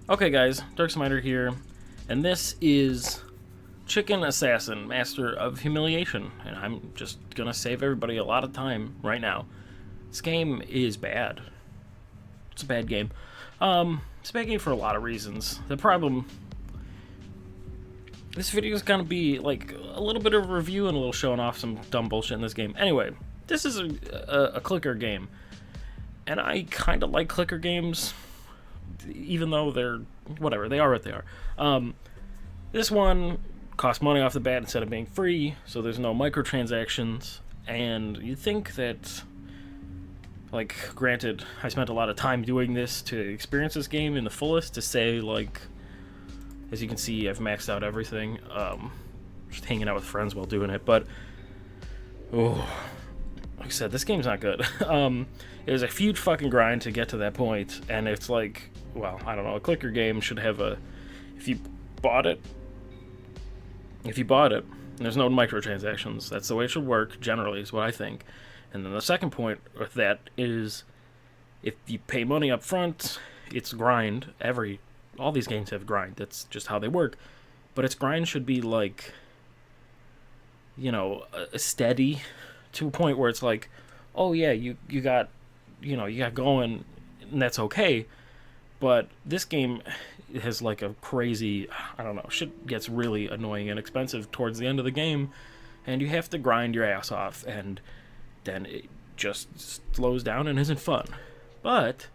Okay guys, Darksmiter here, and this is Chicken Assassin, Master of Humiliation, and I'm just gonna save everybody a lot of time right now. This game is bad. It's a bad game. It's a bad game for a lot of reasons. The problem... This video is gonna be like a little bit of a review and a little showing off some dumb bullshit in this game. Anyway, this is a clicker game, and I kinda like clicker games, even though they're whatever, they are what they are. This one costs money off the bat instead of being free, so there's no microtransactions, and you'd think that, like, granted, I spent a lot of time doing this to experience this game in the fullest, to say, like, as you can see, I've maxed out everything, just hanging out with friends while doing it, but, oh, like I said, this game's not good. It was a huge fucking grind to get to that point, and it's like, well, I don't know, a clicker game should have a, if you bought it, there's no microtransactions. That's the way it should work, generally, is what I think. And then the second point with that is, if you pay money up front, it's grind. All these games have grind. That's just how they work. But its grind should be like, you know, steady, to a point where it's like, oh yeah, you got going, and that's okay. But this game has like a crazy, I don't know, shit gets really annoying and expensive towards the end of the game, and you have to grind your ass off, and then it just slows down and isn't fun. But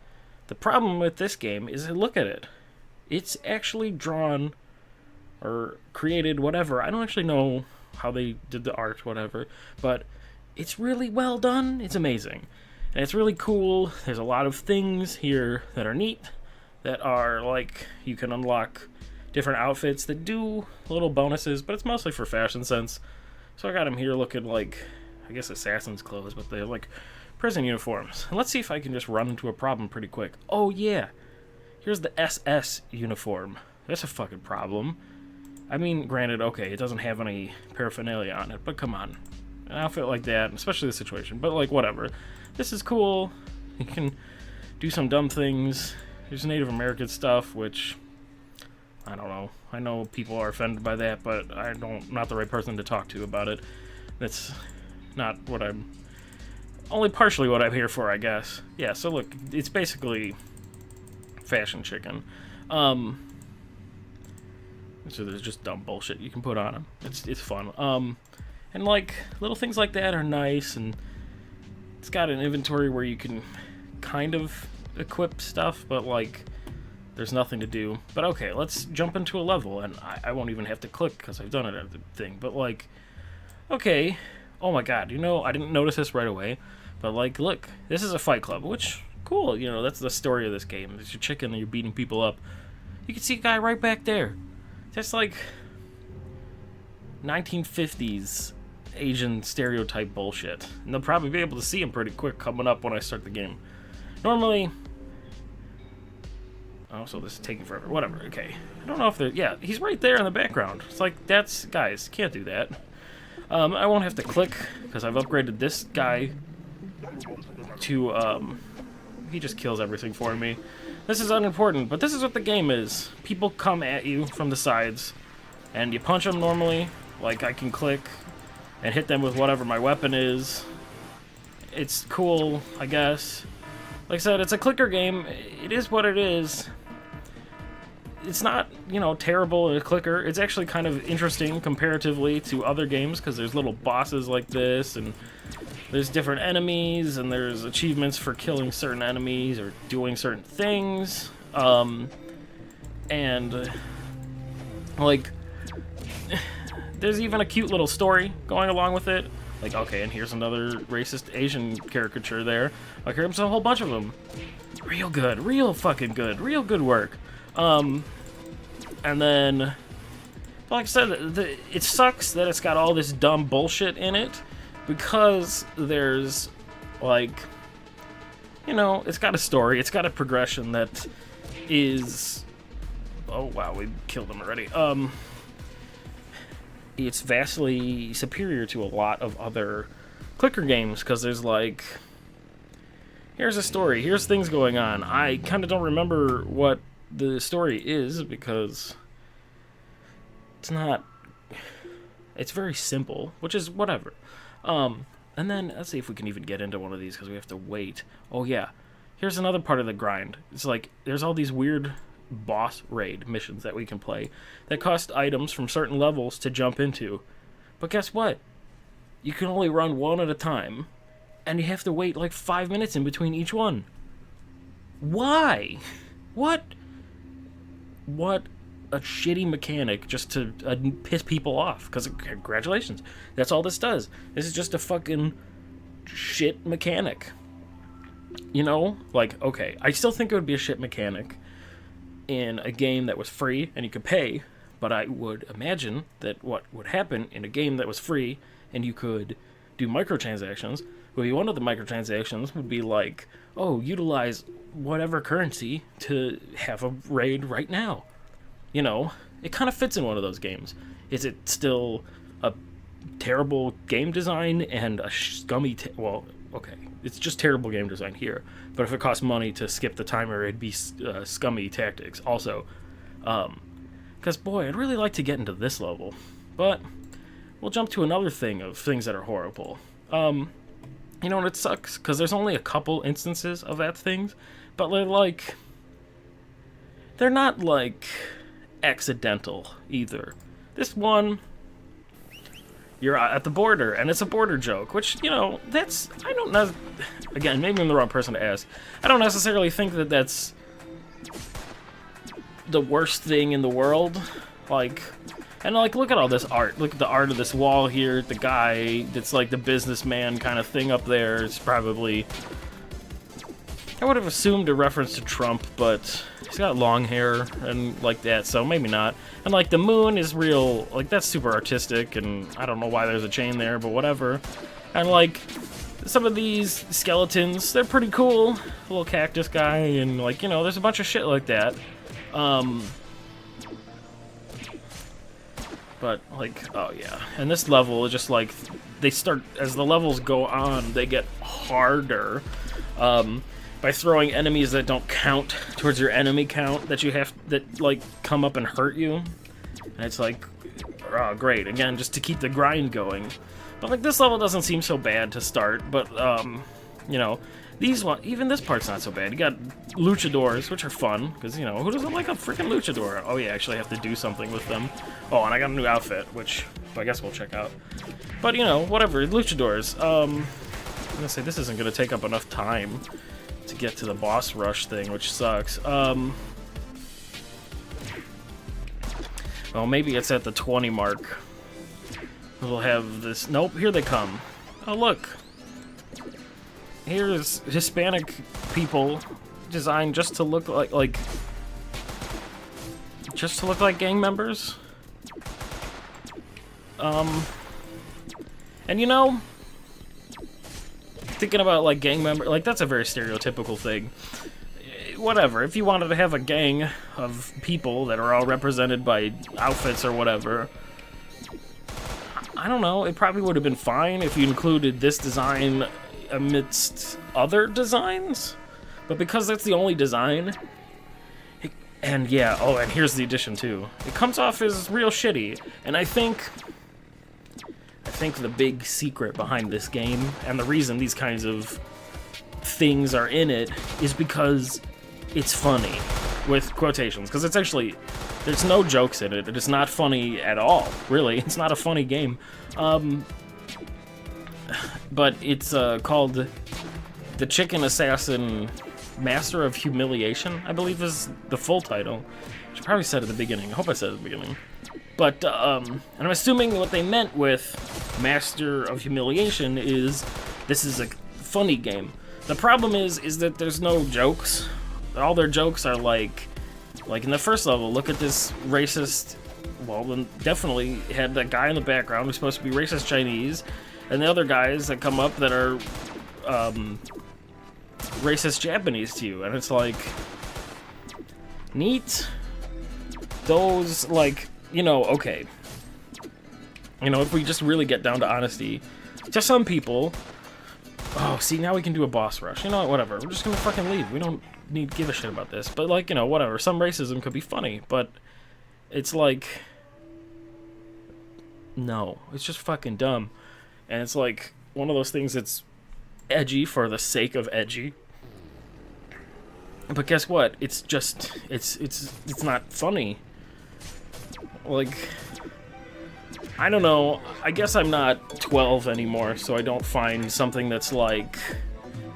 the problem with this game is, look at it. It's actually drawn or created, whatever. I don't actually know how they did the art, whatever, but it's really well done. It's amazing. And it's really cool. There's a lot of things here that are neat, that are, like, you can unlock different outfits that do little bonuses, but it's mostly for fashion sense. So I got them here looking like, I guess, assassin's clothes, but they're like prison uniforms. And let's see if I can just run into a problem pretty quick. Oh yeah, here's the SS uniform. That's a fucking problem. I mean, granted, okay, it doesn't have any paraphernalia on it, but come on. An outfit like that, especially the situation, but like, whatever. This is cool. You can do some dumb things. There's Native American stuff, which, I don't know. I know people are offended by that, but I'm not the right person to talk to about it. That's not what only partially what I'm here for, I guess. Yeah, so look, it's basically fashion chicken. So there's just dumb bullshit you can put on them. It's fun. And like, little things like that are nice, and it's got an inventory where you can kind of equip stuff, but like, there's nothing to do. But okay, let's jump into a level, and I won't even have to click because I've done it at the thing. But like, okay, oh my god, I didn't notice this right away, but like, look, this is a fight club, which, cool, that's the story of this game. It's your chicken and you're beating people up. You can see a guy right back there. That's like 1950s Asian stereotype bullshit, and they'll probably be able to see him pretty quick coming up when I start the game. Normally, oh, so this is taking forever. Whatever. Okay, I don't know if they're. Yeah, he's right there in the background. It's like, that's, guys, can't do that. I won't have to click because I've upgraded this guy to he just kills everything for me. This is unimportant, but this is what the game is. People come at you from the sides, and you punch them normally. Like, I can click and hit them with whatever my weapon is. It's cool, I guess. Like I said, it's a clicker game. It is what it is. It's not, terrible as a clicker. It's actually kind of interesting comparatively to other games, because there's little bosses like this, and there's different enemies, and there's achievements for killing certain enemies or doing certain things. And, like, there's even a cute little story going along with it. Like, okay, and here's another racist Asian caricature there. Like, here's a whole bunch of them. Real good, real fucking good, real good work. And then, like I said, it sucks that it's got all this dumb bullshit in it, because there's, like, it's got a story, it's got a progression that is, oh wow, we killed him already. It's vastly superior to a lot of other clicker games, because there's like, here's a story, here's things going on. I kind of don't remember what the story is, because it's not. It's very simple, which is whatever. And then let's see if we can even get into one of these because we have to wait. Oh yeah, here's another part of the grind. It's like there's all these weird boss raid missions that we can play that cost items from certain levels to jump into. But guess what? You can only run one at a time, and you have to wait like 5 minutes in between each one. Why? What a shitty mechanic just to piss people off. Because congratulations, that's all this does. This is just a fucking shit mechanic. You know? Like, okay, I still think it would be a shit mechanic in a game that was free and you could pay, but I would imagine that what would happen in a game that was free and you could do microtransactions would be, one of the microtransactions would be like, oh, utilize whatever currency to have a raid right now. You know, it kind of fits in one of those games. Is it still a terrible game design and a scummy... well, okay, it's just terrible game design here. But if it costs money to skip the timer, it'd be scummy tactics also. Because, boy, I'd really like to get into this level. But we'll jump to another thing of things that are horrible. You know, and it sucks, because there's only a couple instances of that things. But they're like... they're not, like... accidental either. This one, you're at the border and it's a border joke, which, you know, that's, I don't know, again, maybe I'm the wrong person to ask. I don't necessarily think that that's the worst thing in the world. Like, and like, look at all this art. Look at the art of this wall here. The guy that's like the businessman kind of thing up there is probably, I would have assumed a reference to Trump, but he's got long hair and like that, so maybe not. And like the moon is real, like that's super artistic, and I don't know why there's a chain there, but whatever. And like some of these skeletons, they're pretty cool. A little cactus guy, and like, you know, there's a bunch of shit like that. But like, oh yeah. And this level is just like, they start, as the levels go on, they get harder. By throwing enemies that don't count towards your enemy count that you have, that like come up and hurt you. And it's like, oh great, again, just to keep the grind going. But like this level doesn't seem so bad to start, but you know, these one, even this part's not so bad. You got luchadors, which are fun, because you know, who doesn't like a freaking luchador? Oh yeah, actually I have to do something with them. Oh, and I got a new outfit, which I guess we'll check out. But you know, whatever, luchadors. I'm gonna say this isn't gonna take up enough time to get to the boss rush thing, which sucks. Well, maybe it's at the 20 mark. We'll have this. Nope, here they come. Oh, look. Here's Hispanic people designed just to look like just to look like gang members. And you know, thinking about like gang member, like that's a very stereotypical thing. Whatever, if you wanted to have a gang of people that are all represented by outfits or whatever, I don't know, it probably would have been fine if you included this design amidst other designs. But because that's the only design, and yeah, oh, and here's the addition too. It comes off as real shitty, and I think the big secret behind this game, and the reason these kinds of things are in it, is because it's funny, with quotations, because it's actually, there's no jokes in it. It is not funny at all, really. It's not a funny game. But it's called The Chicken Assassin Master of Humiliation, I believe is the full title. I should probably said at the beginning. I hope I said at the beginning. But, and I'm assuming what they meant with Master of Humiliation is this is a funny game. The problem is that there's no jokes. All their jokes are like in the first level, look at this racist, well, then definitely had that guy in the background who's supposed to be racist Chinese, and the other guys that come up that are racist Japanese to you, and it's like, neat. Those, like, you know, okay. You know, if we just really get down to honesty, to some people, Oh, see, now we can do a boss rush. You know what, whatever. We're just gonna fucking leave. We don't need to give a shit about this. But, like, you know, whatever. Some racism could be funny, but it's like... No. It's just fucking dumb. And it's like one of those things that's edgy for the sake of edgy. But guess what? It's just... It's not funny. Like... I don't know, I guess I'm not 12 anymore, so I don't find something that's like,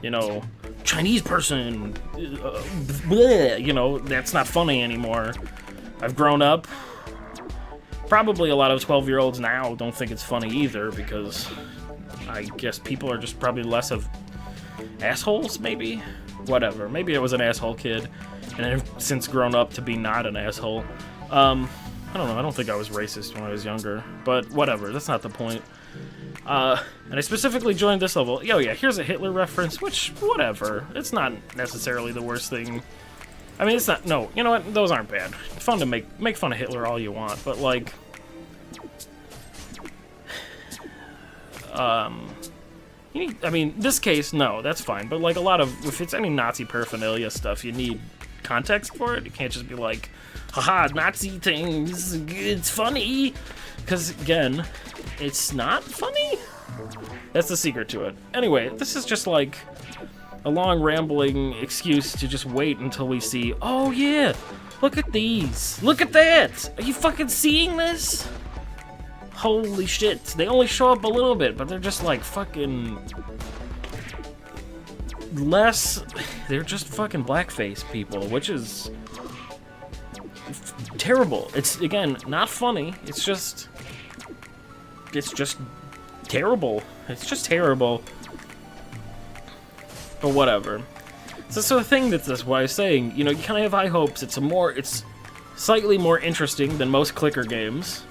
you know, Chinese person, bleh, you know, that's not funny anymore. I've grown up. Probably a lot of 12-year-olds now don't think it's funny either, because I guess people are just probably less of assholes, maybe? Whatever, maybe I was an asshole kid, and I've since grown up to be not an asshole. I don't know, I don't think I was racist when I was younger, but whatever, that's not the point. And I specifically joined this level. Oh yeah, here's a Hitler reference, which, whatever. It's not necessarily the worst thing. I mean, it's not, no, you know what, those aren't bad. Fun to make fun of Hitler all you want, but like... I mean, this case, no, that's fine, but like a lot of, if it's any Nazi paraphernalia stuff, you need context for it. You can't just be like, haha, Nazi things, it's funny. Because, again, it's not funny? That's the secret to it. Anyway, this is just like a long rambling excuse to just wait until we see, oh yeah, look at these. Look at that. Are you fucking seeing this? Holy shit. They only show up a little bit, but they're just like fucking less. They're just fucking blackface people, which is terrible. It's, again, not funny. It's just terrible. It's just terrible. But whatever. So the thing that's why I was saying, you know, you kind of have high hopes. It's slightly more interesting than most clicker games.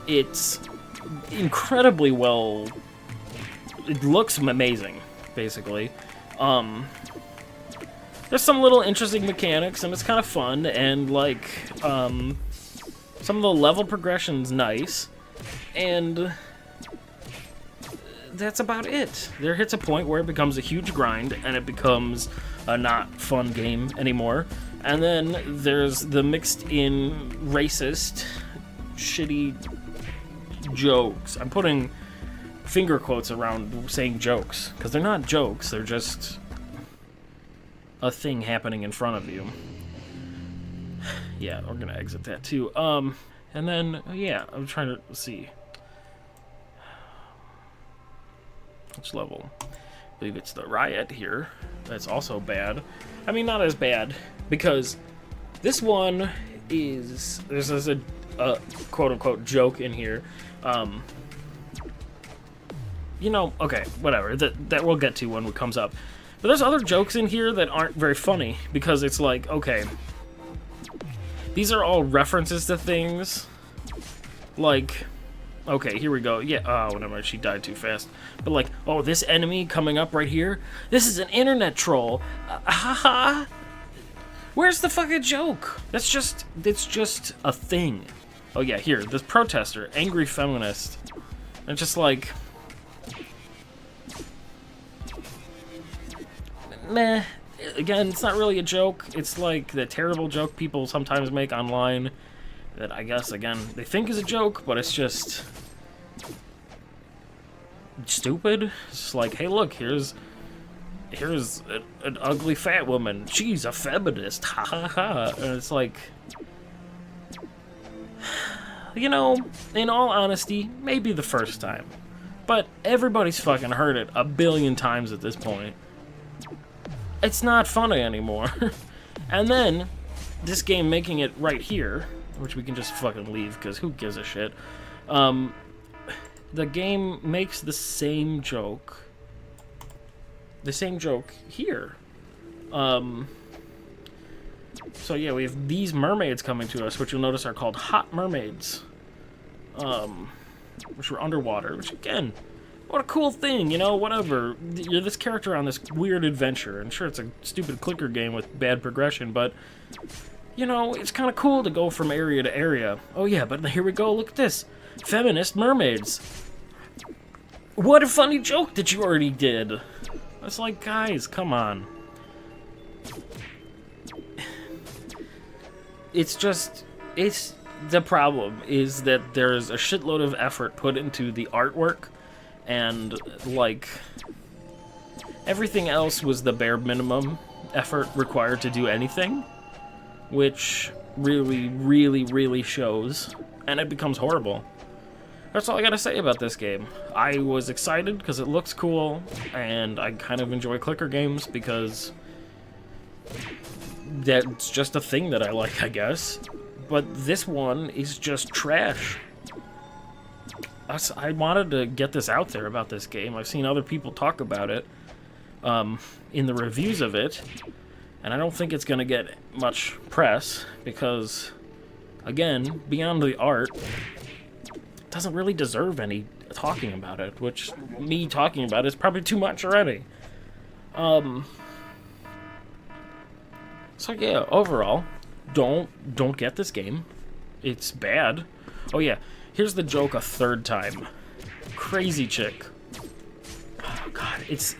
It's incredibly well. It looks amazing, basically. There's some little interesting mechanics, and it's kind of fun, and, like, some of the level progression's nice, and that's about it. There hits a point where it becomes a huge grind, and it becomes a not fun game anymore, and then there's the mixed-in racist, shitty jokes. I'm putting finger quotes around saying jokes, because they're not jokes, they're just a thing happening in front of you. Yeah, we're gonna exit that too. And then, yeah, I'm trying to see. Which level? I believe it's the riot here. That's also bad. I mean, not as bad, because this one is... There's a quote-unquote joke in here. You know, okay, whatever. That we'll get to when it comes up. But there's other jokes in here that aren't very funny, because it's like, okay, these are all references to things. Like, okay, here we go. Yeah, oh, never mind, she died too fast. But like, oh, this enemy coming up right here, this is an internet troll. Haha. Where's the fucking joke? It's just a thing. Oh yeah, here, this protester, angry feminist. And just like... Meh. Again, it's not really a joke. It's like the terrible joke people sometimes make online that I guess, again, they think is a joke, but it's just stupid. It's just like, hey, look, here's an ugly fat woman. She's a feminist. Ha ha ha. And it's like, you know, in all honesty, maybe the first time. But everybody's fucking heard it a billion times at this point. It's not funny anymore. And then, this game making it right here, which we can just fucking leave, because who gives a shit. The game makes the same joke. The same joke here. So yeah, we have these mermaids coming to us, which you'll notice are called hot mermaids. Which were underwater, which again... What a cool thing, you know, whatever. You're this character on this weird adventure, and sure, it's a stupid clicker game with bad progression, but, you know, it's kind of cool to go from area to area. Oh yeah, but here we go, look at this. Feminist mermaids. What a funny joke that you already did. It's like, guys, come on. It's the problem is that there's a shitload of effort put into the artwork, and, like, everything else was the bare minimum effort required to do anything, which really, really, really shows, and it becomes horrible. That's all I gotta say about this game. I was excited because it looks cool, and I kind of enjoy clicker games because that's just a thing that I like, I guess. But this one is just trash. I wanted to get this out there about this game. I've seen other people talk about it in the reviews of it, and I don't think it's gonna get much press because, again, beyond the art, doesn't really deserve any talking about it, which me talking about it is probably too much already. So yeah, overall, don't get this game. It's bad. Oh yeah, here's the joke a third time. Crazy chick. Oh god, it's...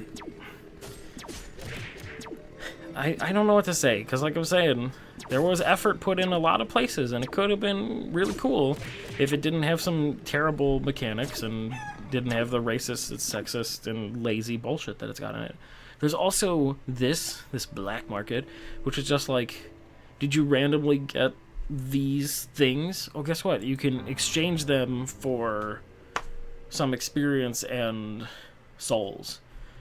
I don't know what to say, because like I was saying, there was effort put in a lot of places, and it could have been really cool if it didn't have some terrible mechanics and didn't have the racist, sexist, and lazy bullshit that it's got in it. There's also this black market, which is just like, did you randomly get these things? Oh, guess what? You can exchange them for some experience and souls.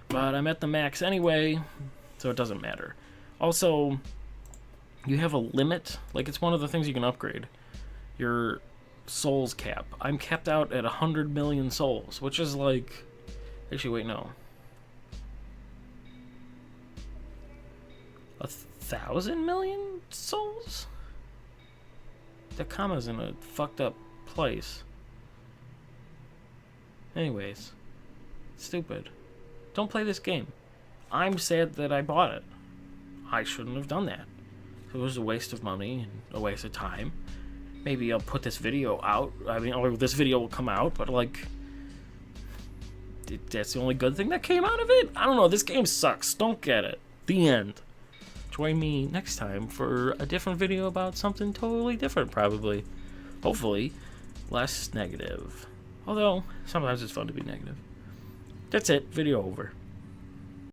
But I'm at the max anyway, so it doesn't matter. Also, you have a limit. Like, it's one of the things you can upgrade. Your souls cap. I'm capped out at 100 million souls, which is like... Actually, wait, no. 1,000 million souls? The comma's in a fucked up place. Anyways. Stupid. Don't play this game. I'm sad that I bought it. I shouldn't have done that. It was a waste of money and a waste of time. Maybe I'll put this video out. I mean, or this video will come out, but like... that's the only good thing that came out of it? I don't know, this game sucks. Don't get it. The end. Join me next time for a different video about something totally different, probably. Hopefully, less negative. Although, sometimes it's fun to be negative. That's it. Video over.